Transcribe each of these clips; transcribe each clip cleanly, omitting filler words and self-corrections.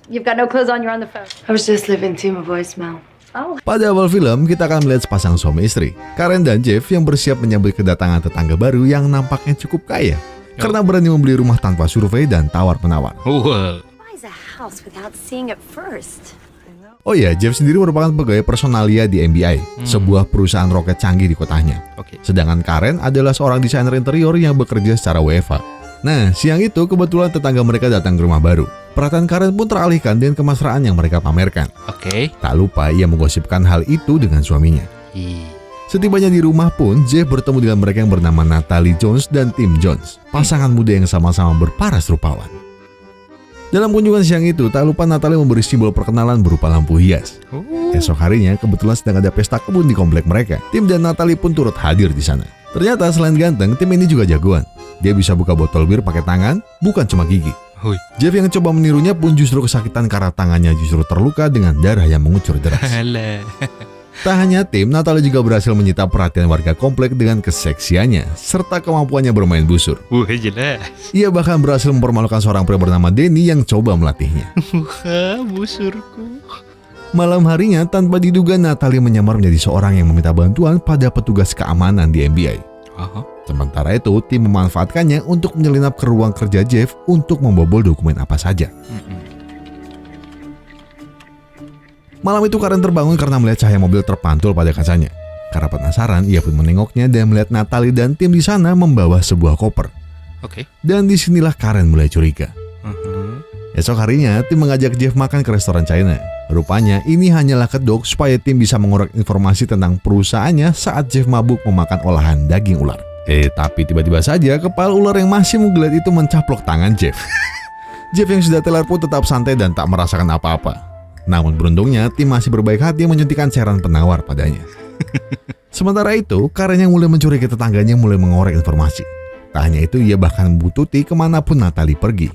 You've got no clothes on, you're on the phone. I was just leaving Tim a voicemail. Pada awal film, kita akan melihat sepasang suami istri, Karen dan Jeff yang bersiap menyambut kedatangan tetangga baru yang nampaknya cukup kaya karena berani membeli rumah tanpa survei dan tawar-menawar. Why is a house without seeing it first? Oh ya, Jeff sendiri merupakan pegawai personalia di MBI, sebuah perusahaan roket canggih di kotanya. Sedangkan Karen adalah seorang desainer interior yang bekerja secara WFH. Nah, siang itu kebetulan tetangga mereka datang ke rumah baru. Perhatian Karen pun teralihkan dengan kemesraan yang mereka pamerkan. Tak lupa ia menggosipkan hal itu dengan suaminya. Setibanya di rumah pun, Jeff bertemu dengan mereka yang bernama Natalie Jones dan Tim Jones, pasangan muda yang sama-sama berparas rupawan. Dalam kunjungan siang itu, tak lupa Natalie memberi simbol perkenalan berupa lampu hias. Esok harinya, kebetulan sedang ada pesta kebun di komplek mereka. Tim dan Natalie pun turut hadir di sana. Ternyata selain ganteng, Tim ini juga jagoan. Dia bisa buka botol bir pakai tangan, bukan cuma gigi. Jeff yang coba menirunya pun justru kesakitan karena tangannya justru terluka dengan darah yang mengucur deras. Tak hanya Tim, Natalie juga berhasil menyita perhatian warga komplek dengan keseksiannya serta kemampuannya bermain busur. Ia bahkan berhasil mempermalukan seorang pria bernama Denny yang coba melatihnya. Busurku. Malam harinya, tanpa diduga Natalie menyamar menjadi seorang yang meminta bantuan pada petugas keamanan di MBI. Sementara itu, Tim memanfaatkannya untuk menyelinap ke ruang kerja Jeff untuk membobol dokumen apa saja. Malam itu Karen terbangun karena melihat cahaya mobil terpantul pada kacanya. Karena penasaran, ia pun menengoknya dan melihat Natalie dan Tim di sana membawa sebuah koper. Dan disinilah Karen mulai curiga. Esok harinya, Tim mengajak Jeff makan ke restoran China. Rupanya ini hanyalah kedok supaya Tim bisa mengorek informasi tentang perusahaannya saat Jeff mabuk memakan olahan daging ular. Tapi tiba-tiba saja kepala ular yang masih menggeliat itu mencaplok tangan Jeff. Jeff yang sudah teler pun tetap santai dan tak merasakan apa-apa. Namun beruntungnya, Tim masih berbaik hati menyuntikkan cairan penawar padanya. Sementara itu, Karen yang mulai mencurigai tetangganya mulai mengorek informasi. Tak hanya itu, ia bahkan membututi kemanapun Natalie pergi.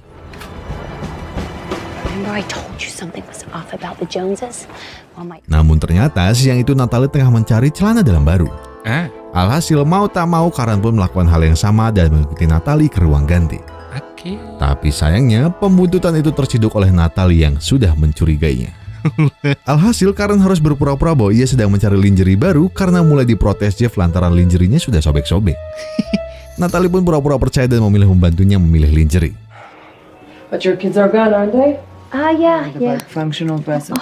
Namun ternyata siang itu Natalie tengah mencari celana dalam baru. Alhasil mau tak mau Karen pun melakukan hal yang sama dan mengikuti Natalie ke ruang ganti. Tapi sayangnya pembuntutan itu terciduk oleh Natalie yang sudah mencurigainya. Alhasil Karen harus berpura-pura bahwa ia sedang mencari lingerie baru karena mulai diprotes Jeff lantaran lingerie-nya sudah sobek-sobek. Natalie pun pura-pura percaya dan memilih membantunya memilih lingerie. But your kids are gone, aren't they? Yeah. Functional person.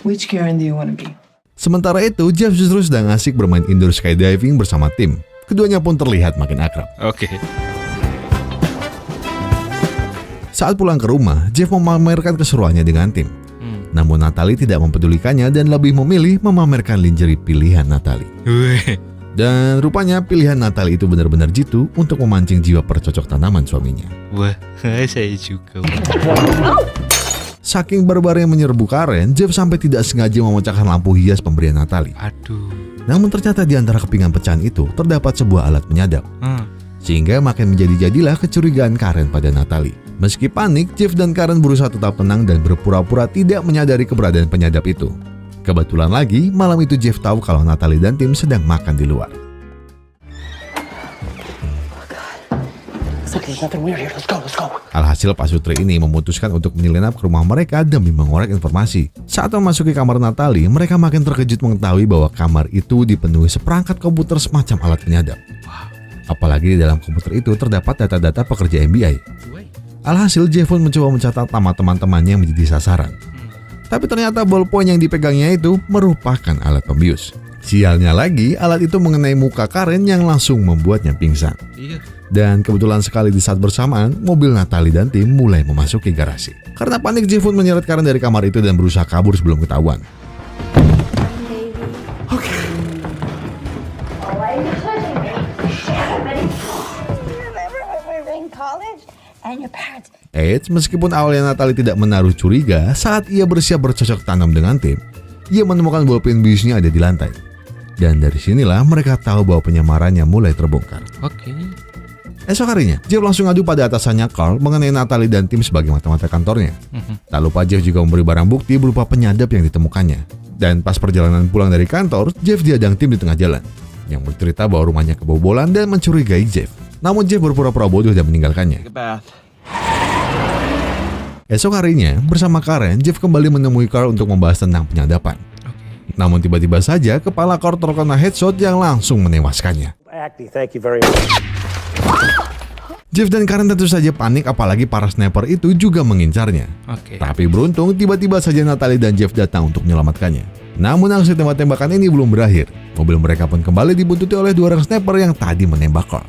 Which Karen do you want to be? Sementara itu, Jeff justru sedang asik bermain indoor skydiving bersama Tim. Keduanya pun terlihat makin akrab. Saat pulang ke rumah, Jeff memamerkan keseruannya dengan Tim. Namun Natalie tidak mempedulikannya dan lebih memilih memamerkan lingerie pilihan Natalie. Dan rupanya pilihan Natalie itu benar-benar jitu untuk memancing jiwa percocok tanaman suaminya. Saya juga. Saking barbar yang menyerbu Karen, Jeff sampai tidak sengaja memecahkan lampu hias pemberian Natalie. Namun ternyata di antara kepingan pecahan itu terdapat sebuah alat penyadap. Sehingga makin menjadi-jadilah kecurigaan Karen pada Natalie. Meski panik, Jeff dan Karen berusaha tetap tenang dan berpura-pura tidak menyadari keberadaan penyadap itu. Kebetulan lagi, malam itu Jeff tahu kalau Natalie dan Tim sedang makan di luar. Alhasil Pak Sutri ini memutuskan untuk menyelinap ke rumah mereka demi mengorek informasi. Saat memasuki kamar Natalie, mereka makin terkejut mengetahui bahwa kamar itu dipenuhi seperangkat komputer semacam alat penyadap. Apalagi di dalam komputer itu terdapat data-data pekerja MBI. Alhasil Jeff pun mencoba mencatat nama teman-temannya yang menjadi sasaran. Tapi ternyata ballpoint yang dipegangnya itu merupakan alat pembius. Sialnya lagi, alat itu mengenai muka Karen yang langsung membuatnya pingsan. Dan kebetulan sekali di saat bersamaan, mobil Natalie dan Tim mulai memasuki garasi. Karena panik, Jeff pun menyeret Karen dari kamar itu dan berusaha kabur sebelum ketahuan. Meskipun awalnya Natalie tidak menaruh curiga, saat ia bersiap bercocok tanam dengan Tim, ia menemukan bolpen biusnya ada di lantai. Dan dari sinilah mereka tahu bahwa penyamarannya mulai terbongkar. Esok harinya, Jeff langsung ngadu pada atasannya Carl mengenai Natalie dan Tim sebagai mata-mata kantornya. Tak lupa Jeff juga memberi barang bukti berupa penyadap yang ditemukannya. Dan pas perjalanan pulang dari kantor, Jeff dihadang tim di tengah jalan yang bercerita bahwa rumahnya kebobolan dan mencurigai Jeff. Namun Jeff berpura-pura bodoh dan meninggalkannya. Esok harinya, bersama Karen, Jeff kembali menemui Carl untuk membahas tentang penyadapan. Namun tiba-tiba saja, kepala Carl terkena headshot yang langsung menewaskannya. Jeff dan Karen tentu saja panik, apalagi para sniper itu juga mengincarnya. Tapi beruntung, tiba-tiba saja Natalie dan Jeff datang untuk menyelamatkannya. Namun aksi tembak-tembakan ini belum berakhir. Mobil mereka pun kembali dibuntuti oleh 2 orang sniper yang tadi menembak Carl.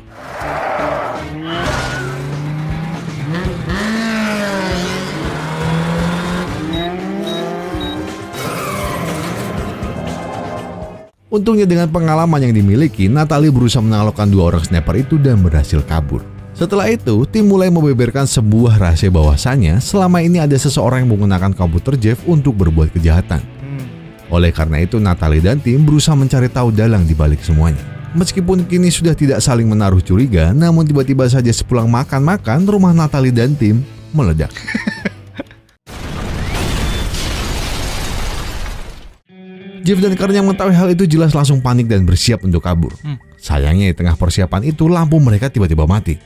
Untungnya dengan pengalaman yang dimiliki, Natalie berusaha menaklukkan 2 orang sniper itu dan berhasil kabur. Setelah itu, tim mulai membeberkan sebuah rahasia bahwasannya selama ini ada seseorang yang menggunakan komputer Jeff untuk berbuat kejahatan. Oleh karena itu, Natalie dan tim berusaha mencari tahu dalang di balik semuanya. Meskipun kini sudah tidak saling menaruh curiga, namun tiba-tiba saja sepulang makan-makan, rumah Natalie dan tim meledak. Jeff dan Karen yang mengetahui hal itu jelas langsung panik dan bersiap untuk kabur. Sayangnya di tengah persiapan itu lampu mereka tiba-tiba mati.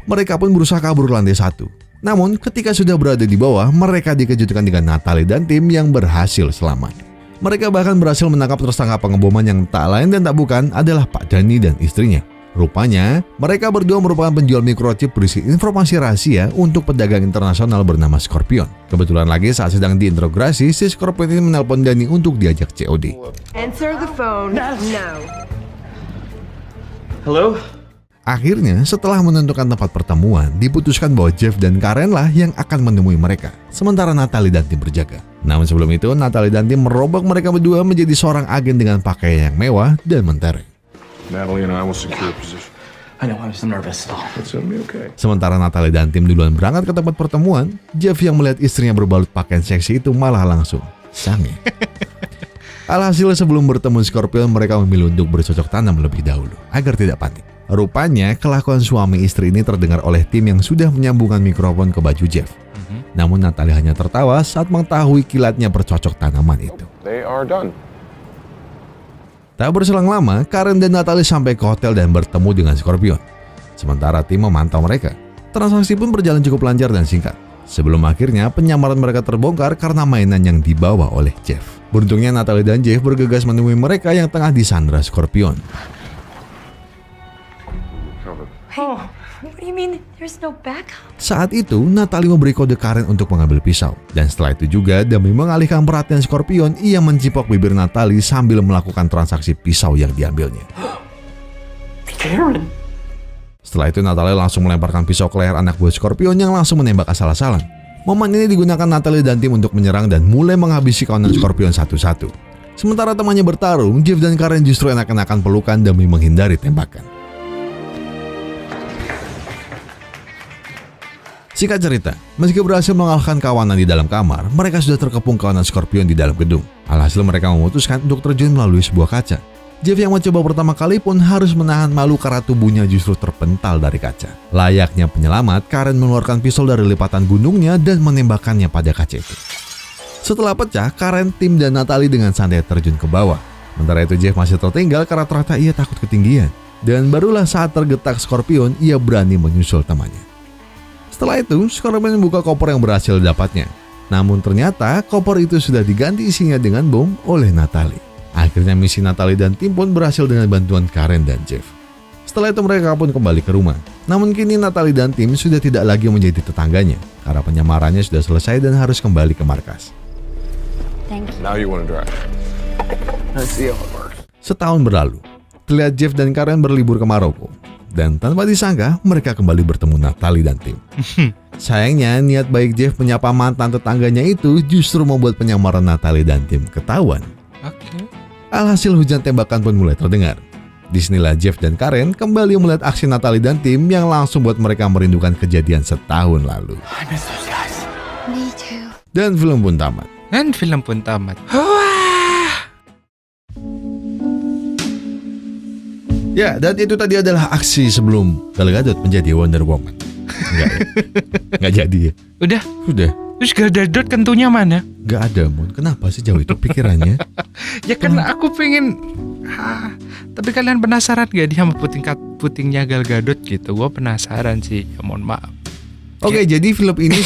Mereka pun berusaha kabur ke lantai 1. Namun ketika sudah berada di bawah, mereka dikejutkan dengan Natalie dan tim yang berhasil selamat. Mereka bahkan berhasil menangkap tersangka pengeboman yang tak lain dan tak bukan adalah Pak Dhani dan istrinya. Rupanya, mereka berdua merupakan penjual microchip berisi informasi rahasia untuk pedagang internasional bernama Scorpion. Kebetulan lagi saat sedang diinterogasi, si Scorpion ini menelpon Dhani untuk diajak COD. Answer the phone. No. Hello? Akhirnya, setelah menentukan tempat pertemuan, diputuskan bahwa Jeff dan Karen lah yang akan menemui mereka, sementara Natalie dan tim berjaga. Namun sebelum itu, Natalie dan tim merobak mereka berdua menjadi seorang agen dengan pakaian yang mewah dan mentereng. Natalie and I will secure your position. I know, I was nervous. It's gonna be okay. Sementara Natalie dan tim duluan berangkat ke tempat pertemuan, Jeff yang melihat istrinya berbalut pakaian seksi itu malah langsung sange. Alhasil sebelum bertemu Scorpion, mereka memilih untuk bercocok tanam lebih dahulu agar tidak panik. Rupanya kelakuan suami istri ini terdengar oleh tim yang sudah menyambungkan mikrofon ke baju Jeff. Namun Natalie hanya tertawa saat mengetahui kilatnya bercocok tanaman itu. They are done. Tak berselang lama, Karen dan Natalie sampai ke hotel dan bertemu dengan Scorpion. Sementara tim memantau mereka. Transaksi pun berjalan cukup lancar dan singkat. Sebelum akhirnya penyamaran mereka terbongkar karena mainan yang dibawa oleh Jeff. Beruntungnya Natalie dan Jeff bergegas menemui mereka yang tengah disandra Scorpion. What do you mean there's no backup? Saat itu, Natalie memberi kode Karen untuk mengambil pisau. Dan setelah itu juga, demi mengalihkan perhatian Scorpion, ia mencipok bibir Natalie sambil melakukan transaksi pisau yang diambilnya. Karen! Setelah itu, Natalie langsung melemparkan pisau ke leher anak buah Scorpion yang langsung menembak asal-asalan. Momen ini digunakan Natalie dan tim untuk menyerang dan mulai menghabisi kawanan Scorpion satu-satu. Sementara temannya bertarung, Jeff dan Karen justru enak-enakan pelukan demi menghindari tembakan. Singkat cerita, meski berhasil mengalahkan kawanan di dalam kamar, mereka sudah terkepung kawanan Scorpion di dalam gedung. Alhasil mereka memutuskan untuk terjun melalui sebuah kaca. Jeff yang mencoba pertama kali pun harus menahan malu karena tubuhnya justru terpental dari kaca. Layaknya penyelamat, Karen mengeluarkan pistol dari lipatan gunungnya dan menembakkannya pada kaca itu. Setelah pecah, Karen, tim, dan Natalie dengan santai terjun ke bawah. Sementara itu Jeff masih tertinggal karena ternyata ia takut ketinggian. Dan barulah saat tergetak Scorpion, ia berani menyusul temannya. Setelah itu, Scorpion membuka koper yang berhasil didapatnya. Namun ternyata koper itu sudah diganti isinya dengan bom oleh Natalie. Akhirnya misi Natalie dan tim pun berhasil dengan bantuan Karen dan Jeff. Setelah itu mereka pun kembali ke rumah. Namun kini Natalie dan tim sudah tidak lagi menjadi tetangganya karena penyamarannya sudah selesai dan harus kembali ke markas. Thank you. Now you want to drive. Let's see how it works. Setahun berlalu, terlihat Jeff dan Karen berlibur ke Maroko. Dan tanpa disangka, mereka kembali bertemu Natalie dan tim. Sayangnya, niat baik Jeff menyapa mantan tetangganya itu justru membuat penyamaran Natalie dan tim ketahuan. Alhasil hujan tembakan pun mulai terdengar. Disinilah Jeff dan Karen kembali melihat aksi Natalie dan tim yang langsung buat mereka merindukan kejadian setahun lalu. I miss those guys. Me too. Dan film pun tamat. Ya, dan itu tadi adalah aksi sebelum Gal Gadot menjadi Wonder Woman. Enggak ya? Enggak jadi ya? Udah. Terus Gal Gadot kentunya mana? Gak ada, Mon. Kenapa sih jauh itu pikirannya? Ya kan aku pengen tapi kalian penasaran gak dia sama putingnya Gal Gadot gitu? Gue penasaran sih, ya mohon maaf. Oke, jadi film ini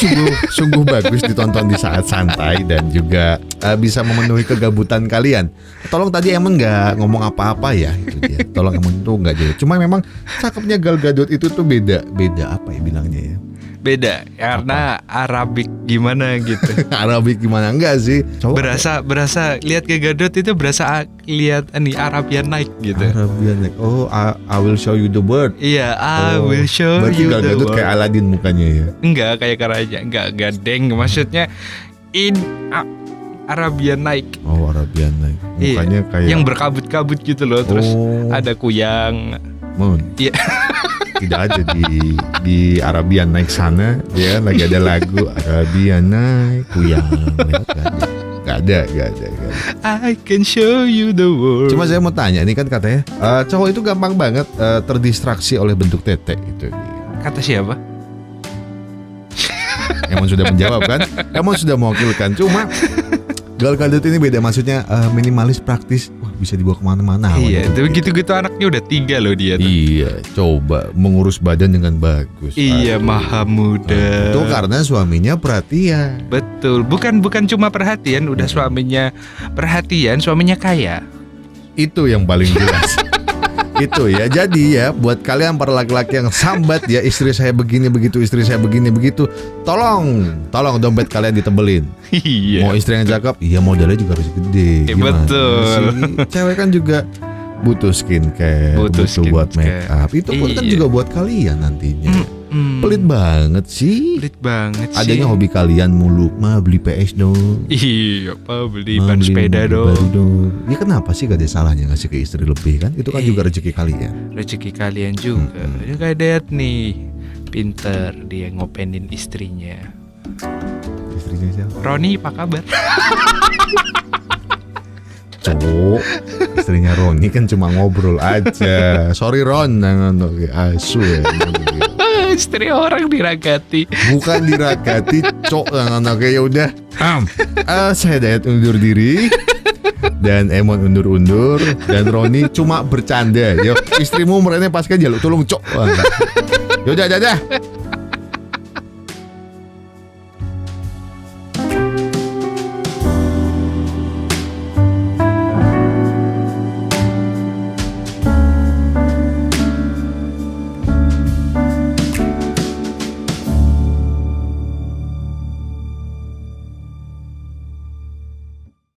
sungguh bagus ditonton di saat santai dan juga bisa memenuhi kegabutan kalian. Tolong tadi emang nggak ngomong apa-apa ya, itu dia. Tolong emang tuh nggak jadi. Cuma memang cakepnya Gal Gadot itu tuh beda apa ya bilangnya ya? Beda karena Arabik gimana gitu. Arabik gimana enggak sih? Coba Berasa lihat Gal Gadot itu berasa lihat Arabian Night gitu. Arabian Night. Oh, I will show you the world. Iya, I will show berarti you Gal the Gadot world. kayak Aladdin mukanya ya. Enggak kayak Karaja, enggak gadeng maksudnya Arabian Night. Oh, Arabian Night. Mukanya Iya, kayak yang berkabut-kabut gitu loh, terus ada kuyang. Mon. Iya. Tidak ada di Arabian Night sana ya lagi ada lagu Arabian Night kuyang gak ada. I can show you the world. Cuma saya mau tanya ini kan katanya cowok itu gampang banget terdistraksi oleh bentuk tete itu. Kata siapa? Emang sudah menjawab kan? Emang sudah mewakilkan. Cuma Gal Gadot ini beda, maksudnya minimalis, praktis. Wah, bisa dibawa kemana-mana. Iya, itu begitu-gitu anaknya udah 3 loh dia tuh. Iya, coba mengurus badan dengan bagus. Iya, maha muda. Itu karena suaminya perhatian. Betul, bukan cuma perhatian, udah suaminya perhatian, suaminya kaya. Itu yang paling jelas. Itu ya. Jadi ya buat kalian para laki-laki yang sambat ya, istri saya begini begitu, istri saya begini begitu, tolong dompet kalian ditebelin. Iya. Mau istri yang cakep, iya modalnya juga harus gede. Iya, Gimana betul. sih? Cewek kan juga butuh skincare, butuh buat make up. Itu pun kan Iya. juga buat kalian nantinya. Pelit banget sih. Pelit banget sih. Adanya hobi kalian mulu, mah beli PS dong. Iya, apa beli Ma, ban beli sepeda mobil dong. baru dong. Ya kenapa sih gak ada salahnya ngasih ke istri lebih kan? Itu kan juga rezeki kalian. Rezeki kalian juga. Ya kayak Dad nih, pinter dia ngopenin istrinya. Istrinya siapa? Roni, apa kabar? Cowok, istrinya Roni kan cuma ngobrol aja. Sorry Ron, asu ya. Istri orang diragati. Bukan diragati, cok anaknya ya udah. Saya Dayat undur diri. Dan Emon undur-undur. Dan Roni cuma bercanda. Yo, istrimu merenya pas kan jaluk tolong cok. Yaudah, dadah.